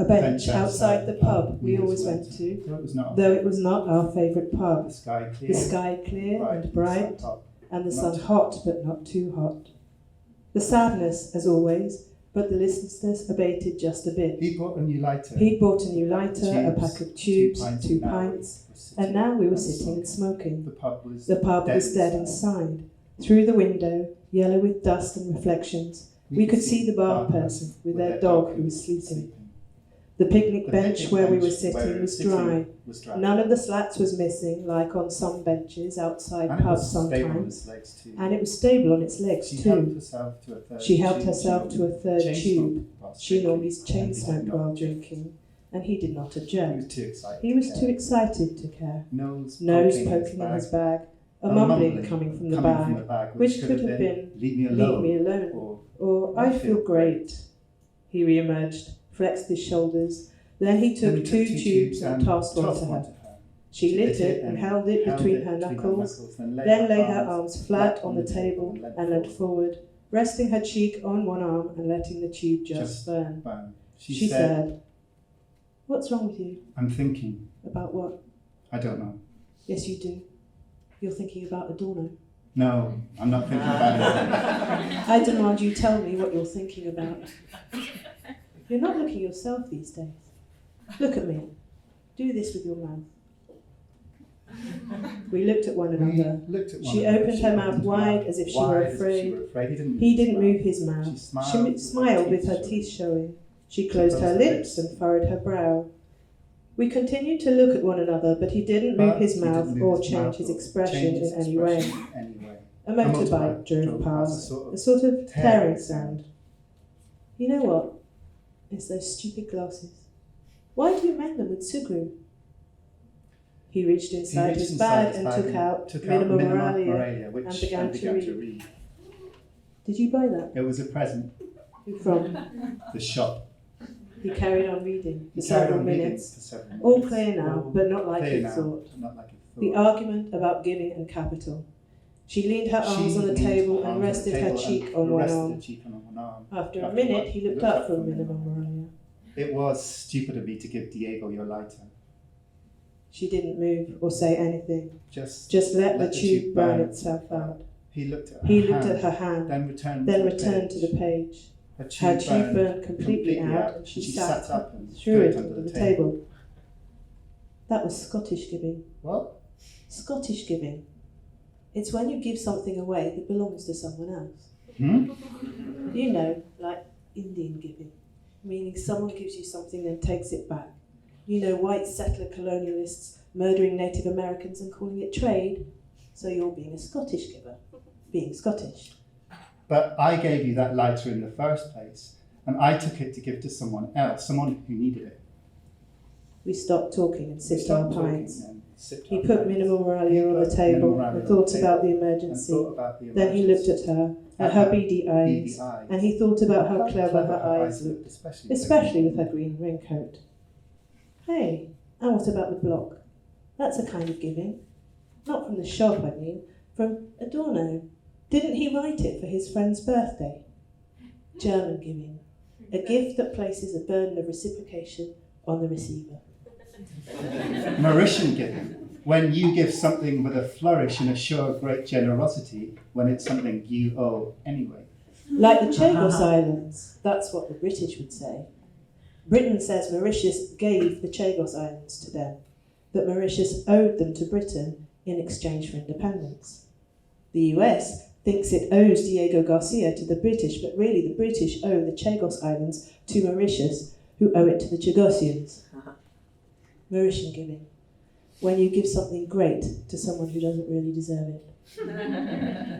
A bench outside the pub we always went to, though it was not our favourite pub. The sky clear and bright, and the sun hot but not too hot. The sadness, as always, but the listlessness abated just a bit. He bought a new lighter, a pack of tubes, 2 pints, and now we were sitting and smoking. The pub was dead inside. Through the window, yellow with dust and reflections, we could see the bar person with their dog who was sleeping. The picnic bench where we were sitting was dry. None of the slats was missing, like on some benches outside pubs sometimes, and it was stable on its legs too. She helped herself to a third tube. She normally chain smoked while drinking, and he did not object. He was too excited to care. Nose poking in his bag, a mumbling coming from the bag, which could have been, "Leave me alone," or "I feel great." He re-emerged, flexed his shoulders, then he took 2 tubes and tossed one to her. She lit it and held it between her knuckles, then lay her arms flat on the table and leant forward, resting her cheek on one arm and letting the tube just burn. She said, "What's wrong with you?" "I'm thinking." "About what?" "I don't know." "Yes, you do. You're thinking about Adorno." "No, I'm not thinking about it." "I demand you tell me what you're thinking about." "You're not looking yourself these days. Look at me. Do this with your mouth." We looked at one another. She opened her mouth wide as if she were afraid. He didn't move his mouth. She smiled with her teeth showing. She closed her lips and furrowed her brow. We continued to look at one another, but he didn't move his mouth or change his expression in any way. A motorbike drove past, a sort of tearing sound. "You know what? It's those stupid glasses. Why do you mend them with Sugru?" He reached inside his bag and took out Minimum Moralia and began to read. "Did you buy that?" "It was a present." "Who from?" "The shop." He carried on reading for several minutes. All clear now, but not like he thought. The argument about giving and capital. She leaned her arms on the table and rested her cheek on one arm. After a minute, he looked up from Minimum Moralia. "It was stupid of me to give Diego your lighter." She didn't move or say anything. Just let the tube burn itself out. He looked at her hand, then returned to the page. Her tube burned completely out, and she sat up and threw it under the table. That was Scottish giving. "What?" "Scottish giving. It's when you give something away that belongs to someone else." You know, like Indian giving, meaning someone gives you something and takes it back. You know, white settler colonialists murdering Native Americans and calling it trade. So you're being a Scottish giver, being Scottish. "But I gave you that lighter in the first place, and I took it to give to someone else, someone who needed it." We stopped talking and sipped our pints. He put Minimum Moralia on the table and thought about the emergency. Then he looked at her beady eyes, and he thought about how clever her eyes looked, especially with her green raincoat. "Hey, and what about the block? That's a kind of giving. Not from the shop, I mean, from Adorno. Didn't he write it for his friend's birthday? German giving. A gift that places a burden of reciprocation on the receiver." "Mauritian giving. When you give something with a flourish and a show of great generosity, when it's something you owe anyway." "Like the Chagos Islands. That's what the British would say. Britain says Mauritius gave the Chagos Islands to them, that Mauritius owed them to Britain in exchange for independence. The US thinks it owes Diego Garcia to the British, but really the British owe the Chagos Islands to Mauritius, who owe it to the Chagosians. Mauritian giving. When you give something great to someone who doesn't really deserve it."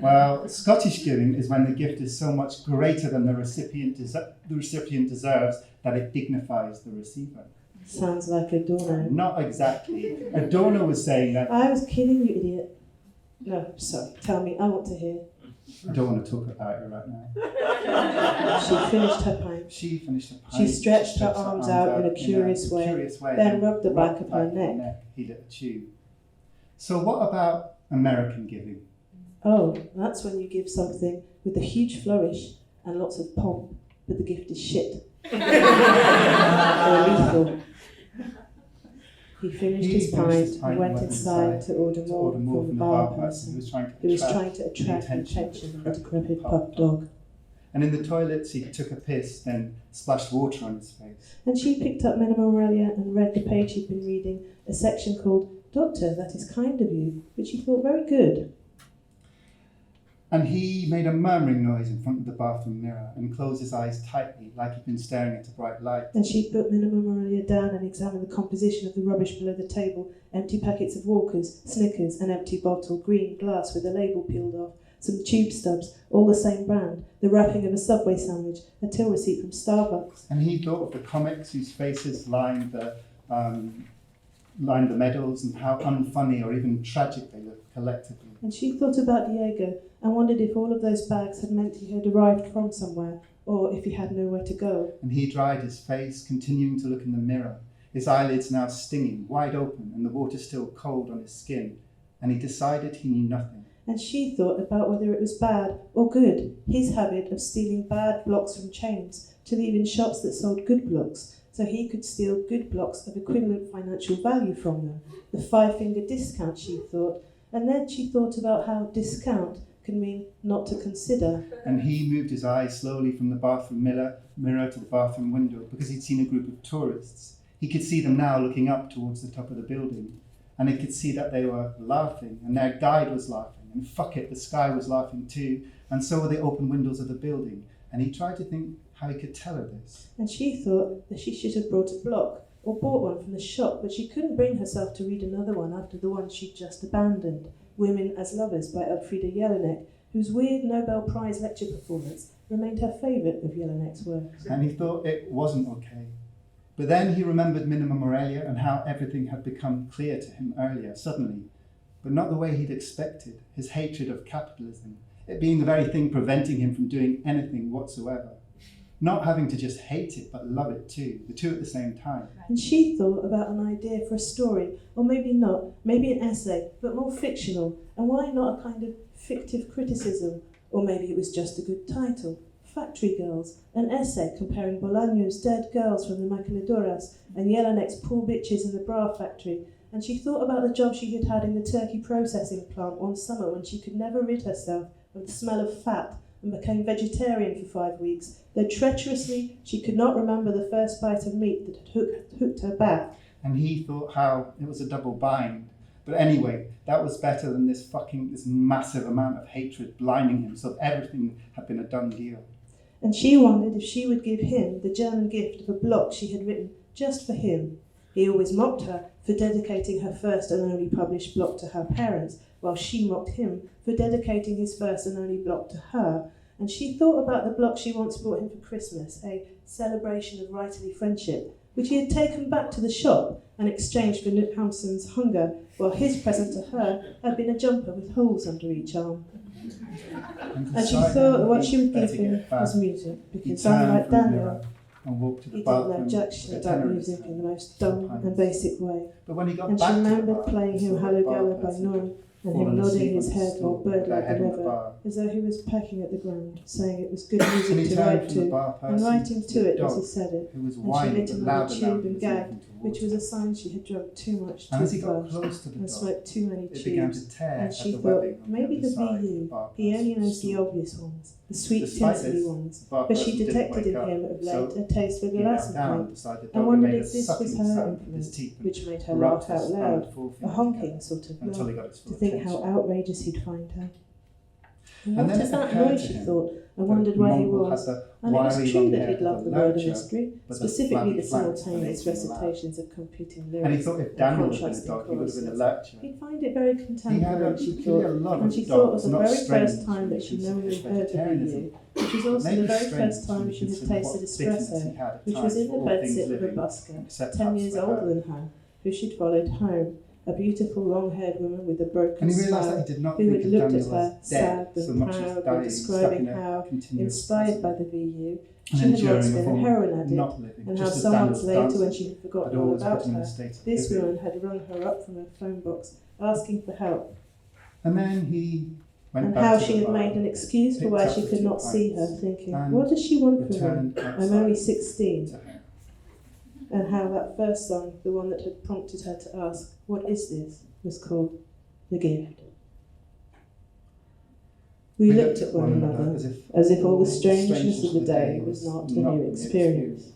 "Well, Scottish giving is when the gift is so much greater than the recipient deserves that it dignifies the receiver." Sounds like Adorno. "Not exactly. Adorno was saying that..." "I was kidding, you idiot." "No, sorry, tell me, I want to hear." "I don't want to talk about it right now." She finished her pint. She stretched her arms out in a curious way, then rubbed the back of her neck. He lit a tube. "So what about American giving?" "Oh, that's when you give something with a huge flourish and lots of pomp, but the gift is shit. Or at He finished his pint and went inside to order more from the bar person who was trying to attract the attention of the decrepit pup dog. And in the toilets he took a piss, then splashed water on his face. And she picked up Minna Morelia and read the page she'd been reading, a section called "Doctor, that is kind of you," which she thought very good. And he made a murmuring noise in front of the bathroom mirror and closed his eyes tightly, like he'd been staring at a bright light. And she put Minna Morelia down and examined the composition of the rubbish below the table: empty packets of Walkers, Snickers, an empty bottle, green glass with the label peeled off, some tube stubs, all the same brand, the wrapping of a Subway sandwich, a till receipt from Starbucks. And he thought of the comics whose faces lined the medals and how unfunny or even tragic they looked collectively. And she thought about Diego and wondered if all of those bags had meant he had arrived from somewhere, or if he had nowhere to go. And he dried his face, continuing to look in the mirror, his eyelids now stinging, wide open, and the water still cold on his skin. And he decided he knew nothing. And she thought about whether it was bad or good, his habit of stealing bad blocks from chains to leave in shops that sold good blocks, so he could steal good blocks of equivalent financial value from them. The five-finger discount, she thought. And then she thought about how discount can mean not to consider. And he moved his eyes slowly from the bathroom mirror to the bathroom window because he'd seen a group of tourists. He could see them now looking up towards the top of the building. And he could see that they were laughing, and their guide was laughing. And fuck it, the sky was laughing too, and so were the open windows of the building. And he tried to think how he could tell her this. And she thought that she should have brought a block, or bought one from the shop, but she couldn't bring herself to read another one after the one she'd just abandoned, Women as Lovers by Elfriede Jelinek, whose weird Nobel Prize lecture performance remained her favourite of Jelinek's works. And he thought it wasn't okay. But then he remembered Minna Morelia and how everything had become clear to him earlier, suddenly, but not the way he'd expected, his hatred of capitalism, it being the very thing preventing him from doing anything whatsoever. Not having to just hate it, but love it too, the two at the same time. And she thought about an idea for a story, or maybe not, maybe an essay, but more fictional, and why not a kind of fictive criticism, or maybe it was just a good title. Factory Girls, an essay comparing Bolaño's dead girls from the maquiladoras and Jelinek's poor bitches in the bra factory. And she thought about the job she had had in the turkey processing plant one summer when she could never rid herself of the smell of fat and became vegetarian for 5 weeks, though treacherously she could not remember the first bite of meat that had hooked her back. And he thought how it was a double bind. But anyway, that was better than this massive amount of hatred blinding him, so everything had been a done deal. And she wondered if she would give him the German gift of a block she had written just for him. He always mocked her for dedicating her first and only published block to her parents, while she mocked him for dedicating his first and only block to her. And she thought about the block she once bought him for Christmas, a celebration of writerly friendship, which he had taken back to the shop and exchanged for Knut Hamsun's Hunger, while his present to her had been a jumper with holes under each arm. And she thought what she would give him was music, because unlike Daniel, and walked to the he didn't bathroom. know jack shit about music in the most dumb and basic way. But when he got And she back to the remembered bar, playing he him saw Hallo the bar Gallo by person Norm, and fallen him nodding asleep his on the head stool while bird with their like head the on the river, bar. as though he was pecking at the ground, saying it was good And music he to turned write from the to, bar and person writing to to the it as he dog, said it. who was And she whining lit but another louder now tube than and was gagged, moving towards which was him. a sign she had drunk too much And too as he got fast close to the and dog, smoked too many it began tubes. to tear And at she the thought, webbing on maybe the the other side of VU, the bar he only person's knows the stool. obvious ones, the sweet Despite tinselly this, ones, the bar but she person didn't detected wake in up, him of so late a taste for he knelt Galassi down paint, beside the dog and wondered made if a this was sucking her sound with his influence, teeth and which made her rubbed laugh his out thumb and loud, forefinger a honking together sort of until he laugh, got his to full think attention. how outrageous he'd find her. And And what then is it that occurred noise, to she him thought, and that wondered where he Mongol was. had the And it was wiry true long that hair he'd of loved a the word of lurcher, mystery, but the specifically the flabby flanks simultaneous making a laugh. recitations of competing And he lyrics thought if and Daniel had been a contrasting dog, he would have been a choruses. lurcher. He'd find it very He had contemporary, she clearly a thought, lot and of she thought of dogs, the not very strangers, first time that she which is knowingly heard the vegetarianism. VU, which was also Maybe the very strange first time when you she had consider tasted what bitterness he espresso, had at which was times in for the all things bedsit of a living, busker, except 10 perhaps years for older her. than her, who she'd followed home, a beautiful long-haired woman with a broken And he realised smile, that he did not who think had of looked Daniel at her, as dead sad so and much as proud, and dying, stuck describing in a how, continuous inspired by prison, the VU, and she had once enduring a been a form of heroin addict, not living, and how just as some months Daniel's later, when dancing she had had forgotten all always about put him in her, a state of this oblivion. woman had rung her up from her phone box, asking for help, And then he went and back how to she the had bar, made an excuse for picked why up she the could 2 not see her, pints, thinking, and what does she want from me? returned I'm outside only 16. to her. and how that first song, the one that had prompted her to ask, "What is this?" was called The Gift. We looked at one another as if all the strangeness of the day was not a new experience.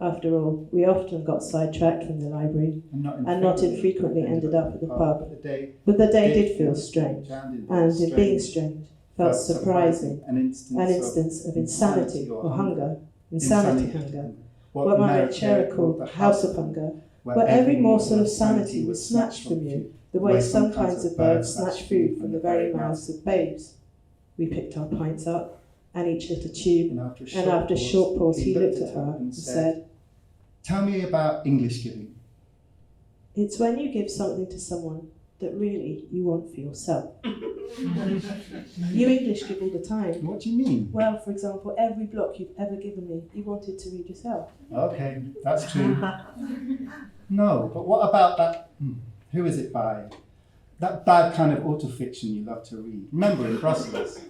After all, we often got sidetracked from the library and not infrequently ended up at the pub. But the day did feel strange, and in being strange, felt surprising, an instance of insanity or hunger, insanity hunger, what Margaret Cherry called the house of hunger, where every morsel of sanity was snatched from you, the way some kinds of birds snatch food from the very mouths of babes. We picked our pints up, and each lit a tube, and after a short pause he looked at her and said, "Tell me about English giving." "It's when you give something to someone that really you want for yourself." "You English give all the time." What do you mean? "Well, for example, every block you've ever given me, you wanted to read yourself." Okay, that's true. No, but what about that? Who is it by? That bad kind of autofiction you love to read. Remember in Brussels?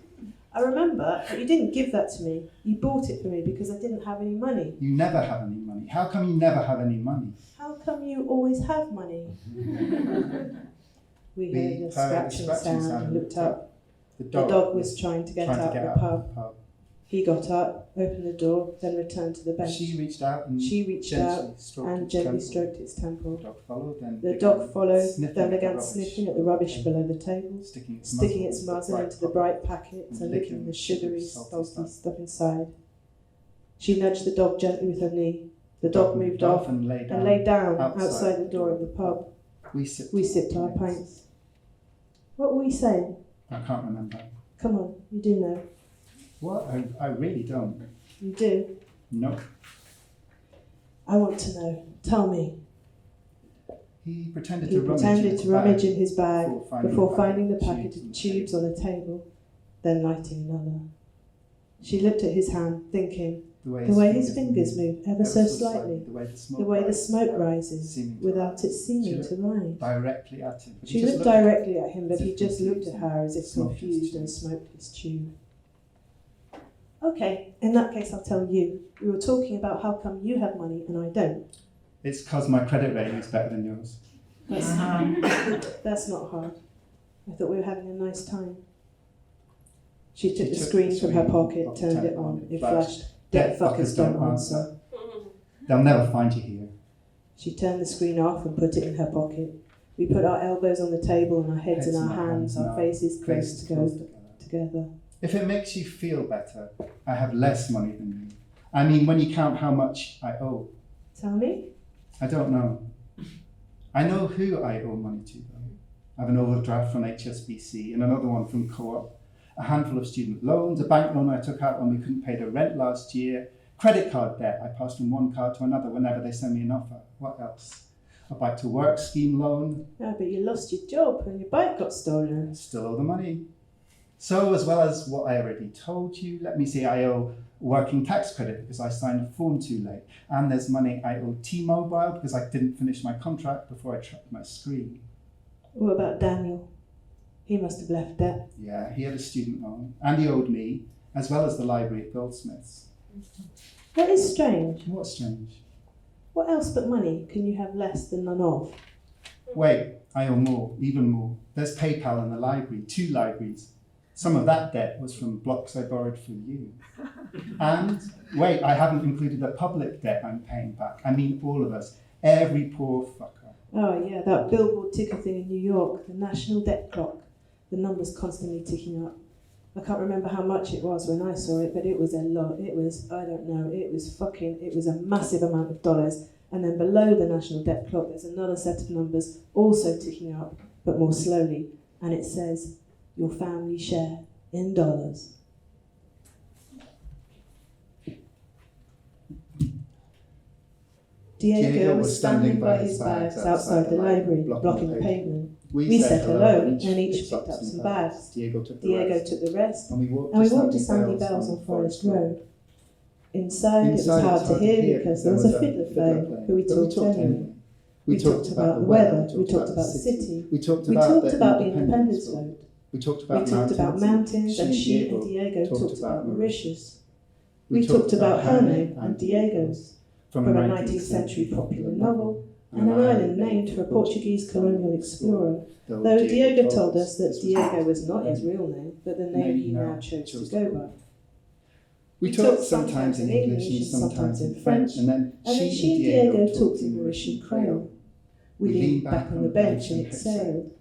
"I remember, but you didn't give that to me. You bought it for me because I didn't have any money." You never have any money. How come you never have any money? "How come you always have money?" We heard a scratching sound and looked up. The dog was trying to get out of the pub. He got up, opened the door, then returned to the bench. She reached out and gently stroked its temple. The dog followed, then began sniffing at the rubbish below the table, sticking its muzzle into the bright packets and licking the sugary, salty stuff inside. She nudged the dog gently with her knee. The dog moved off and lay down outside the door of the pub. We sipped our pints. What were we saying? I can't remember. Come on, you do know. What? I really don't. You do? No. I want to know. Tell me. He pretended to rummage in his bag before finding the packet of tubes on the table, then lighting another. She looked at his hand, thinking, the way his fingers move ever so slightly, the way the smoke rises, without it seeming to rise. Directly at him. She looked directly at him, but he just looked at her as if confused and smoked his tube. "Okay, in that case I'll tell you. We were talking about how come you have money and I don't." "It's because my credit rating is better than yours." That's not hard. I thought we were having a nice time." She took the screen from her pocket, turned it on. It flashed, "Debt fuckers don't answer." "They'll never find you here." She turned the screen off and put it in her pocket. We put our elbows on the table and our heads in our hands, our faces close together. "If it makes you feel better, I have less money than you. I mean, when you count how much I owe." "Tell me." "I don't know. I know who I owe money to, though. I have an overdraft from HSBC and another one from Co-op, a handful of student loans, a bank loan I took out when we couldn't pay the rent last year, credit card debt I passed from one card to another whenever they send me an offer. What else? A bike to work scheme loan." "Yeah, but you lost your job and your bike got stolen." "Still owe the money. So, as well as what I already told you, let me say I owe working tax credit because I signed a form too late. And there's money I owe T-Mobile because I didn't finish my contract before I tracked my screen." "What about Daniel? He must have left debt." "Yeah, he had a student loan. And he owed me, as well as the library at Goldsmiths." "What is strange?" "What's strange?" "What else but money can you have less than none of?" "Wait, I owe more, even more. There's PayPal in the library, 2 libraries. Some of that debt was from blocks I borrowed for you. And, wait, I haven't included the public debt I'm paying back. I mean all of us, every poor fucker." "Oh yeah, that billboard ticker thing in New York, the national debt clock. The numbers constantly ticking up. I can't remember how much it was when I saw it, but it was a lot. It was, I don't know, it was a massive amount of dollars. And then below the national debt clock, there's another set of numbers also ticking up, but more slowly. And it says, your family share in dollars." Diego was standing by his bags outside the library, blocking the pavement. We said hello, and each picked up some bags. Diego took the rest, and we walked to Sandy Bell's on Forest Road. Inside, it was hard to hear because there was a fiddler playing, who we talked anyway. We talked about the weather, we talked about the city, we talked about the independence vote. We talked about mountains, and she and Diego talked about Mauritius. We talked about her name and Diego's. from a 19th century popular novel, and an island named for a Portuguese colonial explorer, though Diego told us that Diego was not his real name, but the name he now chose to go by. We talked sometimes in English and sometimes in French, and then she and Diego talked in Mauritian Creole. We leaned back on the bench and exhaled.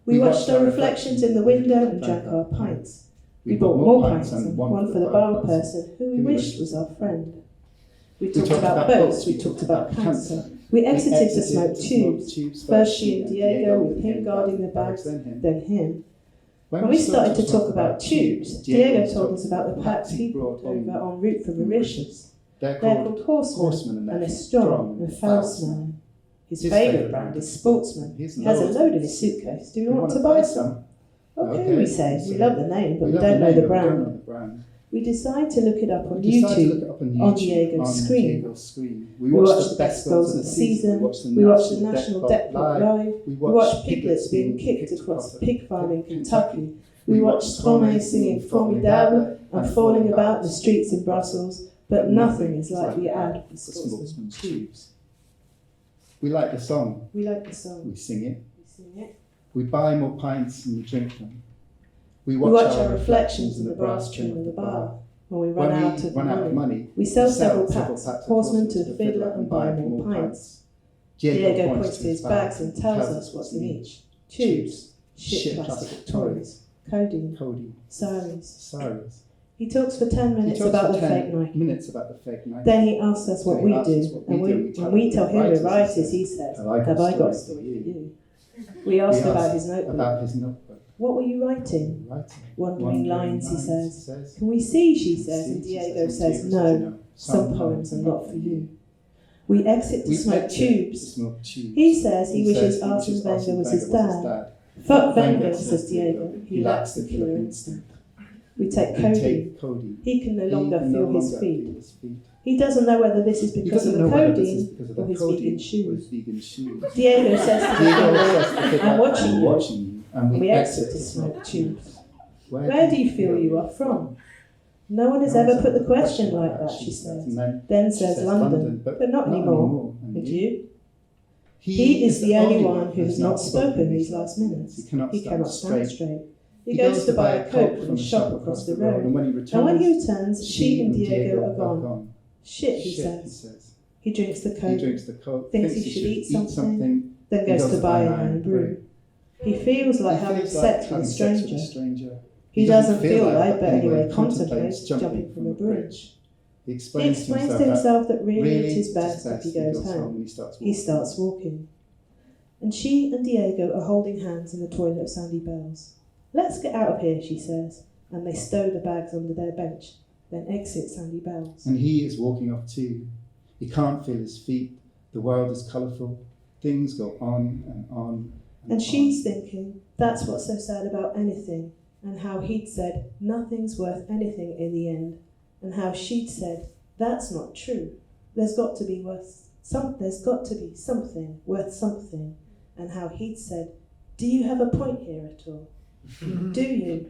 We watched our reflections in the window and drank our pints. We bought more pints and one for the bar person, who we wished was our friend. We talked about boats, we talked about cancer. We exited to smoke tubes, first she and Diego, with him guarding the bags, then him. When we started to talk about tubes, Diego told us about the packs he brought over en route from Mauritius. They're called horsemen, and they're strong and foul-smelling. His favourite brand is Sportsman. He has a load in his suitcase. Do you want to buy some? Okay, we say. We love the name, but we don't know the brand. We decide to look it up on YouTube, on Diego's screen. We watch the best goals of the season, we watch the National Deck Pot live, we watch piglets being kicked across a pig farm in Kentucky, we watch Stromae singing Formidable and falling about the streets in Brussels, but nothing is like the ad for Sportsman's tubes. We like the song. We like the song. We sing it. We sing it. We buy more pints and we drink them. We watch our reflections in the brass trim of the bar. When we run out of money, we sell several packs, horsemen to the fiddler and buy more pints. Diego points to his bags and tells us what's in each. Tubes, shit plastic toys, codeine, saris. He talks for 10 minutes about the fake night. Then he asks us what we do, and when we tell him we're writers, he says, "Have I got a story for you?" We ask about his notebook. What were you writing? Wandering lines, he says. Can we see, she says, and Diego says, no, some poems are not for you. We exit to smoke tubes. He says he wishes Arsene Wenger was his dad. Fuck Wenger, says Diego. He lacks the killer instinct. We take codeine. He can no longer feel his feet. He doesn't know whether this is because of the codeine or his vegan shoes. Diego says to the fiddler, I'm watching you. And we exit to smoke tubes. Where do you feel you are from? No one has ever put the question like that, she says. Then says London, but not anymore. And you? He is the only one who has not spoken these last minutes. He cannot stand straight. He goes to buy a Coke from a shop across the road. And when he returns, she and Diego are gone. Shit, he says. He drinks the Coke, thinks he should eat something, then goes to buy an iron brew. He feels like having sex with a stranger. He doesn't feel like, but anyway contemplates jumping from a bridge. He explains to himself that really it's his best if he goes home. He starts walking. And she and Diego are holding hands in the toilet of Sandy Bell's. Let's get out of here, she says, and they stow the bags under their bench, then exit Sandy Bell's. And he is walking off too. He can't feel his feet. The world is colourful. Things go on and on. And she's thinking, that's what's so sad about anything, and how he'd said, nothing's worth anything in the end, and how she'd said, that's not true. There's got to be something worth something, and how he'd said, do you have a point here at all? Do you?